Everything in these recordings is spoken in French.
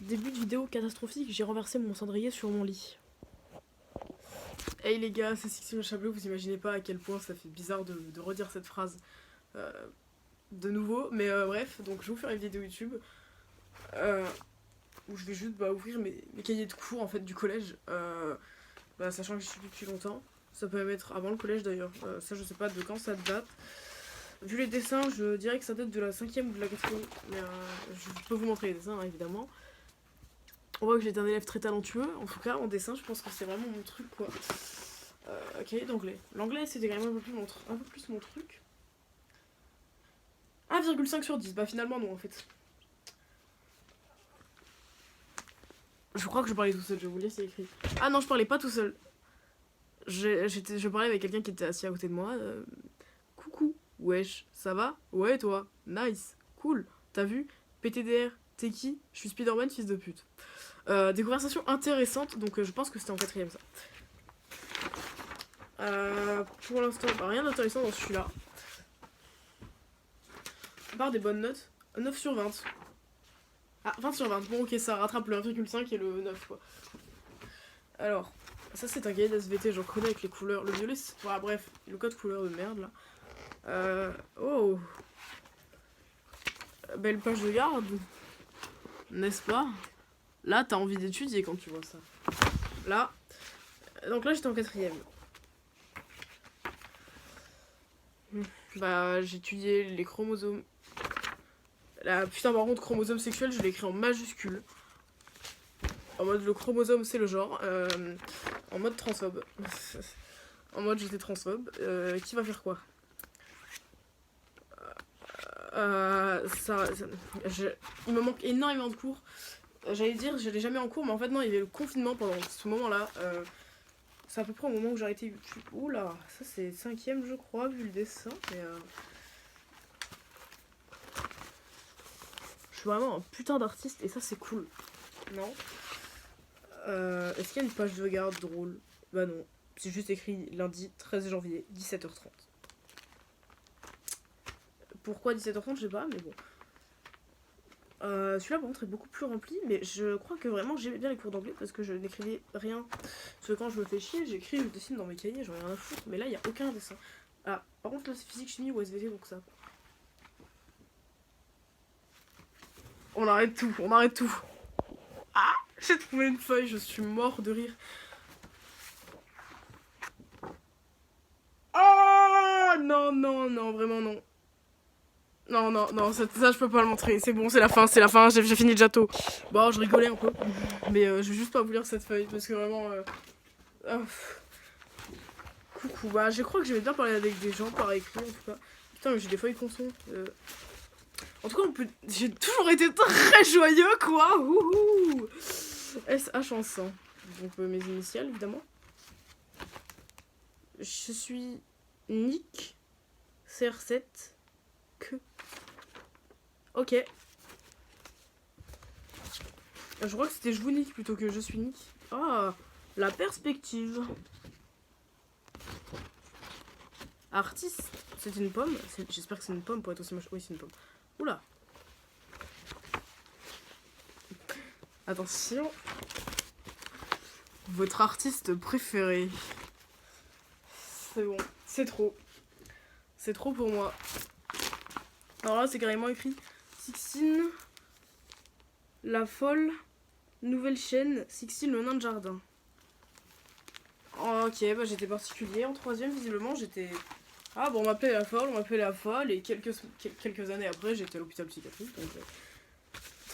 Début de vidéo catastrophique, j'ai renversé mon cendrier sur mon lit. Hey les gars, c'est Sixtine Chablot, vous imaginez pas à quel point ça fait bizarre de redire cette phrase euh, de nouveau, mais bref, donc je vais vous faire une vidéo YouTube où je vais juste ouvrir mes cahiers de cours en fait du collège, sachant que je suis depuis longtemps. Ça peut même être avant le collège d'ailleurs, ça je sais pas de quand ça date. Vu les dessins, je dirais que ça date de la 5ème ou de la 4ème, mais je peux vous montrer les dessins hein, évidemment. On voit que j'étais un élève très talentueux, en tout cas en dessin, je pense que c'est vraiment mon truc quoi. Cahier d'anglais. L'anglais c'était quand même un peu plus mon truc. 1,5 sur 10, bah finalement non en fait. Je crois que je parlais tout seul, je vais vous lire, c'est écrit. Ah non, je parlais pas tout seul. Je parlais avec quelqu'un qui était assis à côté de moi. Coucou, wesh, ça va? Ouais, toi? Nice, cool. T'as vu? PTDR, t'es qui? Je suis Spider-Man, fils de pute. Des conversations intéressantes, donc je pense que c'était en 4ème ça. Pour l'instant, rien d'intéressant dans celui-là. À part des bonnes notes, 9 sur 20. Ah, 20 sur 20. Bon, ok, ça rattrape le 1,5 et le 9, quoi. Alors, ça c'est un cahier d'SVT, j'en connais avec les couleurs. Le violet, c'est... Voilà, bref, le code couleur de merde, là. Oh. Belle page de garde. N'est-ce pas? Là, t'as envie d'étudier quand tu vois ça. Là. Donc là, j'étais en 4ème. J'étudiais les chromosomes. Putain, par contre, chromosome sexuel, je l'ai écrit en majuscule. En mode, le chromosome, c'est le genre. En mode transphobe. En mode, j'étais transphobe. Qui va faire quoi? Il me manque énormément de cours. J'allais dire, je l'ai jamais en cours, mais en fait, non, il y avait le confinement pendant ce moment-là. C'est à peu près au moment où j'ai arrêté YouTube. Oula, ça c'est 5ème, je crois, vu le dessin. Mais je suis vraiment un putain d'artiste et ça c'est cool. Non. Est-ce qu'il y a une page de garde drôle? Bah non. C'est juste écrit lundi 13 janvier, 17h30. Pourquoi 17h30, je sais pas, mais bon. Celui-là, par contre, est beaucoup plus rempli, mais je crois que vraiment j'aimais bien les cours d'anglais parce que je n'écrivais rien. Parce que quand je me fais chier, j'écris, je dessine dans mes cahiers, j'en ai rien à foutre. Mais là, il n'y a aucun dessin. Ah, par contre, là, c'est physique, chimie ou SVT, donc ça. On arrête tout, on arrête tout. Ah, j'ai trouvé une feuille, je suis mort de rire. Oh non, non, non, vraiment non. Non, non, non, ça je peux pas le montrer. C'est bon, c'est la fin, j'ai fini le gâteau. Bon, je rigolais un peu. Mais je vais juste pas vous lire cette feuille parce que vraiment. Coucou, je crois que j'aimais bien parler avec des gens par écrit en tout cas. Putain, mais j'ai des feuilles conso. En tout cas, j'ai toujours été très joyeux quoi. Ouhou. SH en 100. Donc mes initiales évidemment. Je suis Nick CR7 que. Ok. Je crois que c'était je vous Nick plutôt que je suis Nick. Ah, la perspective. Artiste, c'est une pomme. J'espère que c'est une pomme pour être aussi moche. Oui, c'est une pomme. Oula. Attention. Votre artiste préféré. C'est bon, c'est trop. C'est trop pour moi. Alors là, c'est carrément écrit Sixtine, la folle, nouvelle chaîne, Sixtine, le nain de jardin. Ok, j'étais particulier. En 3ème, visiblement, j'étais... Ah bon, on m'appelait la folle, et quelques années après, j'étais à l'hôpital psychiatrique. Donc,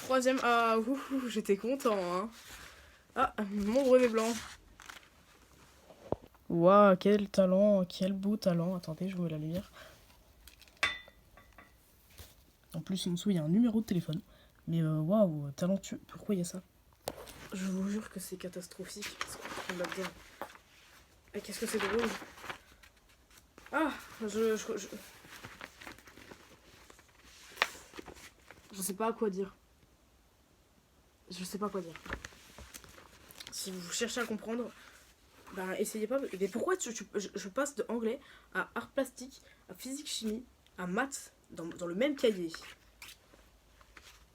3ème, j'étais content, hein. Ah, mon brevet blanc. Waouh, quel talent, quel beau talent. Attendez, je vous mets la lumière. En plus, en dessous, il y a un numéro de téléphone. Mais waouh, talentueux. Pourquoi il y a ça? Je vous jure que c'est catastrophique. Là-dedans. Et qu'est-ce que c'est drôle. Ah, je sais pas quoi dire. Je sais pas quoi dire. Si vous cherchez à comprendre, essayez pas. Mais pourquoi je passe de anglais à art plastique, à physique chimie, à maths dans le même cahier?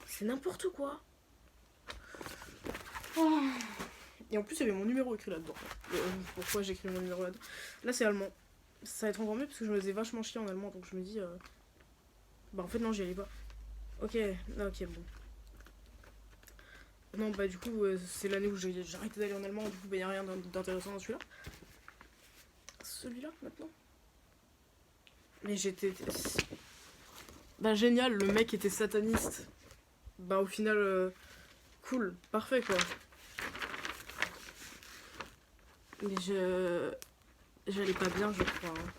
C'est n'importe quoi. Et en plus, il y avait mon numéro écrit là-dedans. Pourquoi j'ai écrit mon numéro là-dedans? Là, c'est allemand. Ça va être encore mieux parce que je me faisais vachement chier en allemand. Donc je me dis. Bah, en fait, non, j'y allais pas. Ok, ok, bon. Non, bah, du coup, c'est l'année où j'ai arrêté d'aller en allemand. Du coup, bah, y a rien d'intéressant dans celui-là. Celui-là, maintenant. Mais j'étais. Bah, génial, le mec était sataniste. Bah, au final, cool, parfait quoi. Mais j'allais pas bien, je crois. Hein.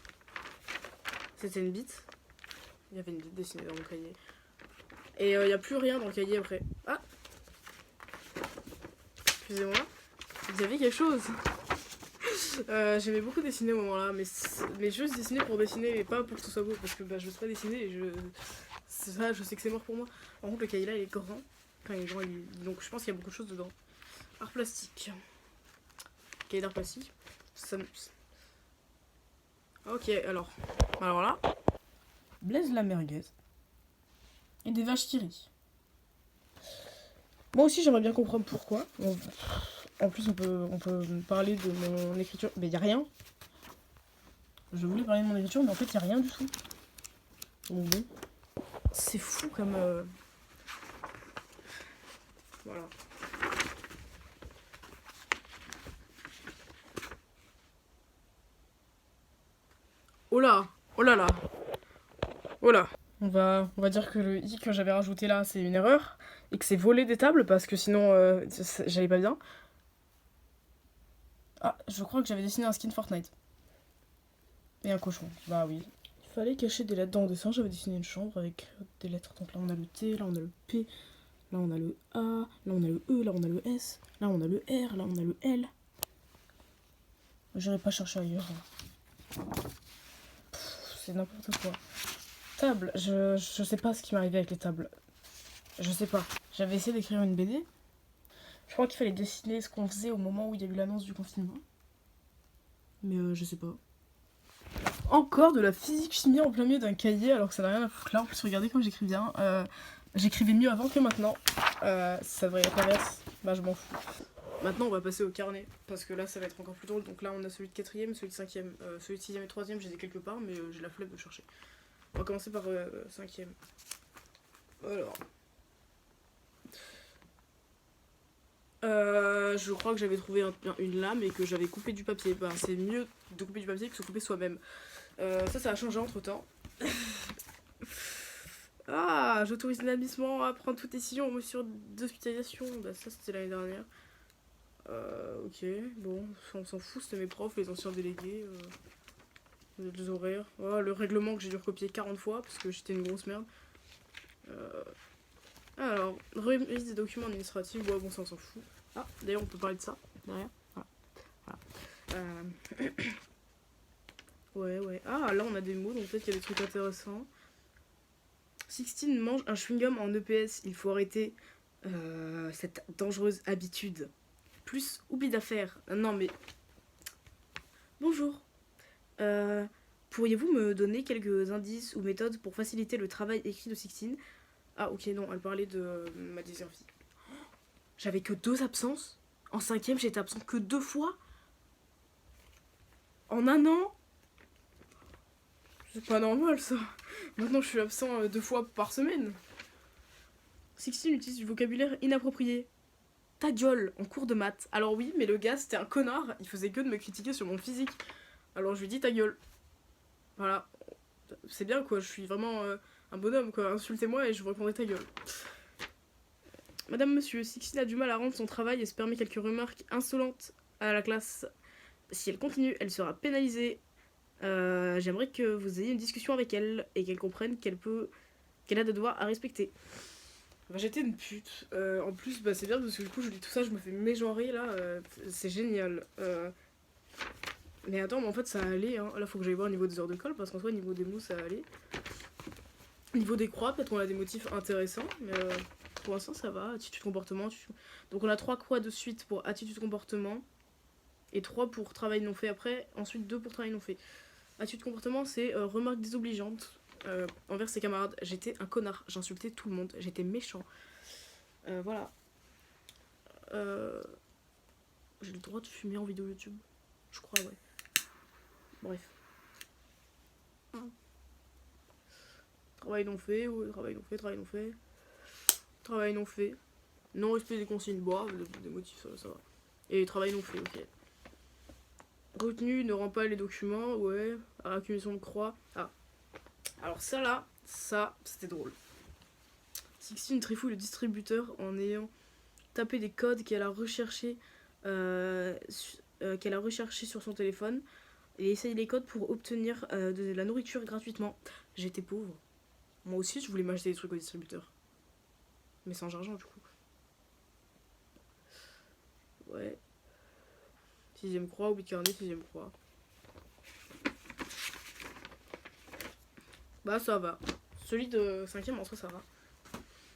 C'était une bite. Il y avait une bite dessinée dans mon cahier. Et il y a plus rien dans le cahier après. Ah! Excusez-moi. Il y avait quelque chose. J'aimais beaucoup dessiner au moment là, mais juste dessiner pour dessiner et pas pour que tout soit beau. Parce que bah, je sais pas dessiner et ça, je sais que c'est mort pour moi. Par contre, le cahier là il est grand. Enfin, il est grand, donc je pense qu'il y a beaucoup de choses dedans. Art plastique. Cahier d'art plastique. Ça... Ok, alors là. Blaise la merguez. Et des vaches qui rient. Moi aussi, j'aimerais bien comprendre pourquoi. En plus, on peut parler de mon écriture. Mais y a rien. Je voulais parler de mon écriture, mais en fait, y a rien du tout. Donc bon. C'est fou comme. Voilà. Oh là! Oh là là! Oh là! On va dire que le i que j'avais rajouté là, c'est une erreur. Et que c'est voler des tables, parce que sinon, j'allais pas bien. Ah, je crois que j'avais dessiné un skin Fortnite. Et un cochon. Bah oui. Il fallait cacher des lettres dans le dessin. J'avais dessiné une chambre avec des lettres. Donc là, on a le T, là, on a le P, là, on a le A, là, on a le E, là, on a le S, là, on a le R, là, on a le L. J'irai pas chercher ailleurs. C'est n'importe quoi. Table. Je sais pas ce qui m'arrivait avec les tables. Je sais pas. J'avais essayé d'écrire une BD. Je crois qu'il fallait dessiner ce qu'on faisait au moment où il y a eu l'annonce du confinement. Mais je sais pas. Encore de la physique-chimie en plein milieu d'un cahier alors que ça n'a rien à foutre là. En plus, regardez comme j'écris bien. J'écrivais mieux avant que maintenant. Ça devrait être l'inverse. Bah, je m'en fous. Maintenant, on va passer au carnet. Parce que là, ça va être encore plus drôle. Donc là, on a celui de 4ème, celui de 5ème. Celui de 6ème et 3ème, je les ai quelque part, mais j'ai la flemme de chercher. On va commencer par 5ème. Alors. Je crois que j'avais trouvé une lame et que j'avais coupé du papier. Ben, c'est mieux de couper du papier que de se couper soi-même. Ça a changé entre temps. Ah, j'autorise l'établissement à prendre toute décision en mesure d'hospitalisation. Bah, ça, c'était l'année dernière. Ok, bon, on s'en fout, c'était mes profs, les anciens délégués. Les horaires. Oh, le règlement que j'ai dû recopier 40 fois parce que j'étais une grosse merde. Alors, remise des documents administratifs. Ouais, bon, ça, on s'en fout. Ah, d'ailleurs, on peut parler de ça derrière. Voilà. Ouais. Ah, là, on a des mots, donc peut-être qu'il y a des trucs intéressants. Sixtine mange un chewing-gum en EPS. Il faut arrêter cette dangereuse habitude. Plus oubli d'affaires. Non, mais... Bonjour. Pourriez-vous me donner quelques indices ou méthodes pour faciliter le travail écrit de Sixtine? Ah, ok, non, elle parlait de ma dyserphie. J'avais que 2 absences. En 5ème, j'étais absent que 2 fois. En un an. C'est pas normal, ça. Maintenant, je suis absent 2 fois par semaine. Sixtine utilise du vocabulaire inapproprié. Ta gueule, en cours de maths. Alors oui, mais le gars, c'était un connard. Il faisait que de me critiquer sur mon physique. Alors je lui dis ta gueule. Voilà. C'est bien, quoi. Je suis vraiment un bonhomme, quoi. Insultez-moi et je vous répondrai ta gueule. Madame, monsieur, Sixtine a du mal à rendre son travail et se permet quelques remarques insolentes à la classe. Si elle continue, elle sera pénalisée. J'aimerais que vous ayez une discussion avec elle et qu'elle comprenne qu'elle a des devoirs à respecter. Bah, j'étais une pute. En plus, bah, c'est bien parce que du coup, je lis tout ça, je me fais mégenrer là. C'est génial. Mais attends, mais en fait, ça allait. Hein. Là, faut que j'aille voir au niveau des heures de colle parce qu'en soi, au niveau des mots, ça allait. Au niveau des croix, peut-être qu'on a des motifs intéressants. Mais pour l'instant, ça va. Attitude, comportement. Donc, on a 3 croix de suite pour attitude, comportement. Et 3 pour travail non fait après. Ensuite, 2 pour travail non fait. Attitude, comportement, c'est remarque désobligeante. Envers ses camarades, j'étais un connard, j'insultais tout le monde, j'étais méchant. Voilà. J'ai le droit de fumer en vidéo YouTube. Je crois, ouais. Bref. Travail non fait, ouais, travail non fait, travail non fait. Travail non fait. Non respect des consignes, bon, des motifs, ça va. Et travail non fait, ok. Retenu ne rend pas les documents, ouais. Accumulation de croix. Ah. Alors ça là, ça, c'était drôle. Sixtine trifouille le distributeur en ayant tapé des codes qu'elle a recherché sur son téléphone et essaye les codes pour obtenir de la nourriture gratuitement. J'étais pauvre. Moi aussi, je voulais m'acheter des trucs au distributeur. Mais sans argent, du coup. Ouais. 6ème croix, oubli de carnet, 6ème croix. Bah, ça va. Celui de 5ème, en soi, ça va.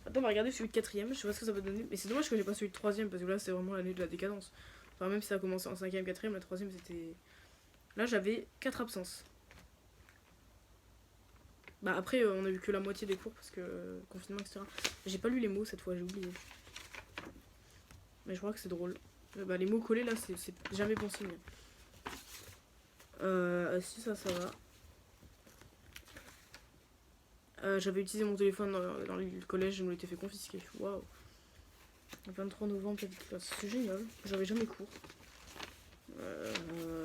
Attends, on va regarder celui de 4ème. Je sais pas ce que ça va donner. Mais c'est dommage que j'ai pas celui de 3ème parce que là, c'est vraiment l'année de la décadence. Enfin, même si ça a commencé en 5ème, 4ème, la 3ème, c'était. Là, j'avais 4 absences. Bah après on a vu que la moitié des cours parce que confinement etc. J'ai pas lu les mots cette fois, j'ai oublié. Mais je crois que c'est drôle. Bah les mots collés là c'est jamais bon signe. Si ça va. J'avais utilisé mon téléphone dans le collège, je me l'étais fait confisquer. Waouh. 23 novembre, classe, c'est génial. J'avais jamais cours.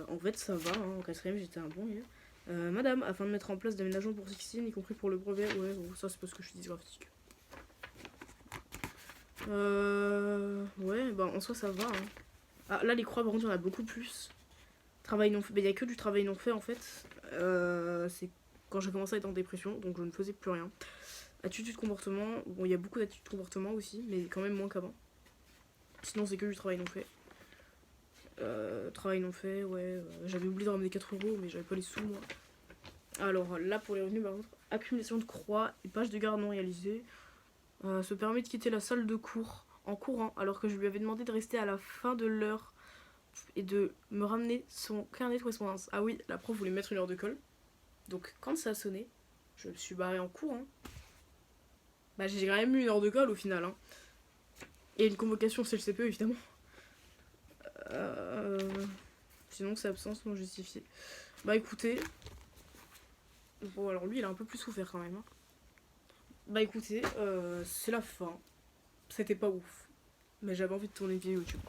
En fait ça va, hein. En 4ème j'étais un bon élève. Madame, afin de mettre en place d'aménagements pour Sixtine, y compris pour le brevet, ouais, bon, ça c'est parce que je suis dysgraphique. Ouais, bah en soi ça va. Hein. Ah, là les croix, par contre, il y en a beaucoup plus. Travail non fait, il y a que du travail non fait en fait. C'est quand j'ai commencé à être en dépression, donc je ne faisais plus rien. Attitude comportement, bon, il y a beaucoup d'attitude comportement aussi, mais quand même moins qu'avant. Sinon, c'est que du travail non fait. Travail non fait, ouais. J'avais oublié de ramener 4 €, mais j'avais pas les sous, moi. Alors là, pour les revenus, par contre, accumulation de croix et pages de garde non réalisées. Se permet de quitter la salle de cours en courant, alors que je lui avais demandé de rester à la fin de l'heure et de me ramener son carnet de correspondance. Ah oui, la prof voulait mettre une heure de colle. Donc quand ça a sonné, je me suis barrée en courant. Bah j'ai quand même eu une heure de colle au final. Hein. Et une convocation CLCPE évidemment. Sinon c'est absence non justifiée. Bah écoutez. Bon alors lui il a un peu plus souffert quand même. Hein. Bah écoutez, c'est la fin. C'était pas ouf. Mais j'avais envie de tourner une vidéo YouTube.